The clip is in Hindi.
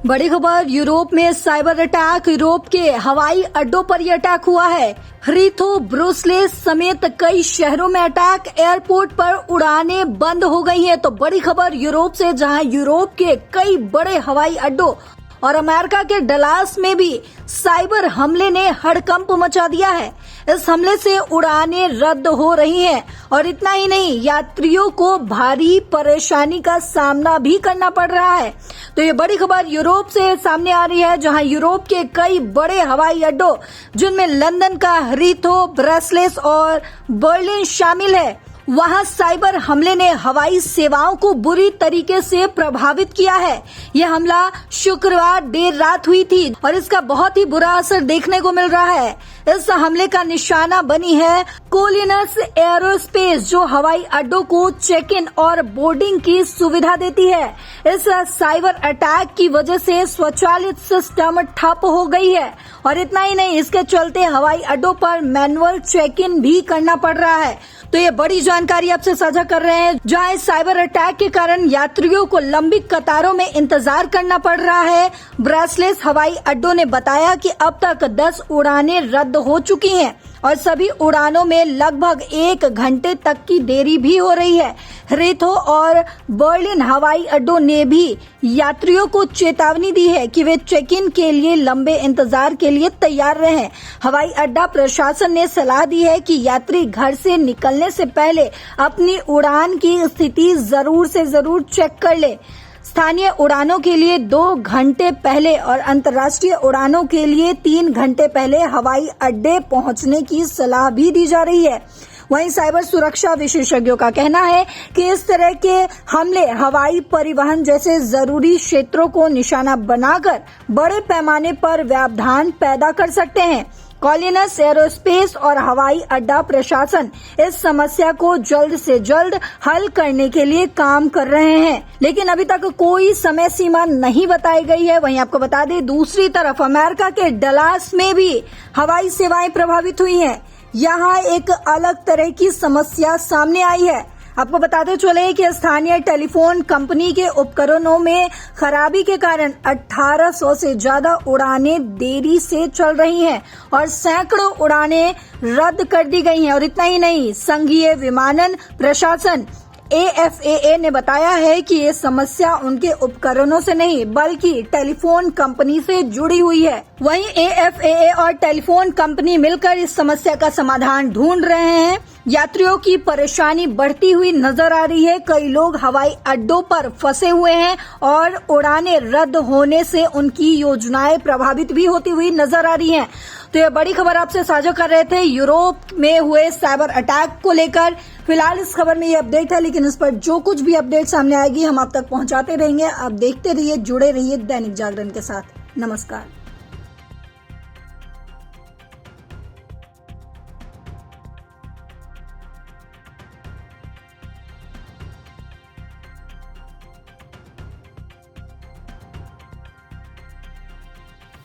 बड़ी खबर, यूरोप में साइबर अटैक। यूरोप के हवाई अड्डों पर यह अटैक हुआ है। हीथ्रो, ब्रुसेल्स समेत कई शहरों में अटैक, एयरपोर्ट पर उड़ानें बंद हो गई हैं। तो बड़ी खबर यूरोप से, जहां यूरोप के कई बड़े हवाई अड्डों और अमेरिका के डलास में भी साइबर हमले ने हड़कंप मचा दिया है। इस हमले से उड़ानें रद्द हो रही हैं और इतना ही नहीं, यात्रियों को भारी परेशानी का सामना भी करना पड़ रहा है। तो ये बड़ी खबर यूरोप से सामने आ रही है, जहां यूरोप के कई बड़े हवाई अड्डों, जिनमें लंदन का हीथ्रो, ब्रसेल्स और बर्लिन शामिल है, वहां साइबर हमले ने हवाई सेवाओं को बुरी तरीके से प्रभावित किया है। यह हमला शुक्रवार देर रात हुई थी और इसका बहुत ही बुरा असर देखने को मिल रहा है। इस हमले का निशाना बनी है कोलिनस एयरोस्पेस, जो हवाई अड्डों को चेक इन और बोर्डिंग की सुविधा देती है। इस साइबर अटैक की वजह से स्वचालित सिस्टम ठप हो गई है और इतना ही नहीं, इसके चलते हवाई अड्डों पर मैनुअल चेक इन भी करना पड़ रहा है। तो ये बड़ी जानकारी आपसे साझा कर रहे हैं, जहां इस साइबर अटैक के कारण यात्रियों को लंबी कतारों में इंतजार करना पड़ रहा है। ब्रसेल्स हवाई अड्डों ने बताया कि अब तक 10 उड़ानें रद्द हो चुकी हैं और सभी उड़ानों में लगभग 1 घंटे तक की देरी भी हो रही है। हीथ्रो और बर्लिन हवाई अड्डों ने भी यात्रियों को चेतावनी दी है कि वे चेक इन के लिए लंबे इंतजार के लिए तैयार रहें। हवाई अड्डा प्रशासन ने सलाह दी है कि यात्री घर से निकलने से पहले अपनी उड़ान की स्थिति जरूर से जरूर चेक कर ले। स्थानीय उड़ानों के लिए 2 घंटे पहले और अंतर्राष्ट्रीय उड़ानों के लिए 3 घंटे पहले हवाई अड्डे पहुंचने की सलाह भी दी जा रही है। वहीं साइबर सुरक्षा विशेषज्ञों का कहना है कि इस तरह के हमले हवाई परिवहन जैसे जरूरी क्षेत्रों को निशाना बनाकर बड़े पैमाने पर व्यवधान पैदा कर सकते हैं। कोलिनस एयरोस्पेस और हवाई अड्डा प्रशासन इस समस्या को जल्द से जल्द हल करने के लिए काम कर रहे हैं, लेकिन अभी तक कोई समय सीमा नहीं बताई गई है। वहीं आपको बता दें, दूसरी तरफ अमेरिका के डलास में भी हवाई सेवाएं प्रभावित हुई हैं। यहाँ एक अलग तरह की समस्या सामने आई है। आपको बताते चले कि स्थानीय टेलीफोन कंपनी के उपकरणों में खराबी के कारण 1800 से ज्यादा उड़ानें देरी से चल रही हैं और सैकड़ों उड़ानें रद्द कर दी गई हैं। और इतना ही नहीं, संघीय विमानन प्रशासन AFAA ने बताया है कि ये समस्या उनके उपकरणों से नहीं बल्कि टेलीफोन कंपनी से जुड़ी हुई है। वहीं AFAA और टेलीफोन कंपनी मिलकर इस समस्या का समाधान ढूंढ रहे हैं। यात्रियों की परेशानी बढ़ती हुई नजर आ रही है। कई लोग हवाई अड्डों पर फंसे हुए हैं और उड़ानें रद्द होने से उनकी योजनाएं प्रभावित भी होती हुई नजर आ रही हैं। तो ये बड़ी खबर आपसे साझा कर रहे थे यूरोप में हुए साइबर अटैक को लेकर। फिलहाल इस खबर में ये अपडेट है, लेकिन इस पर जो कुछ भी अपडेट सामने आएगी हम आप तक पहुंचाते रहेंगे। आप देखते रहिए, जुड़े रहिए दैनिक जागरण के साथ। नमस्कार।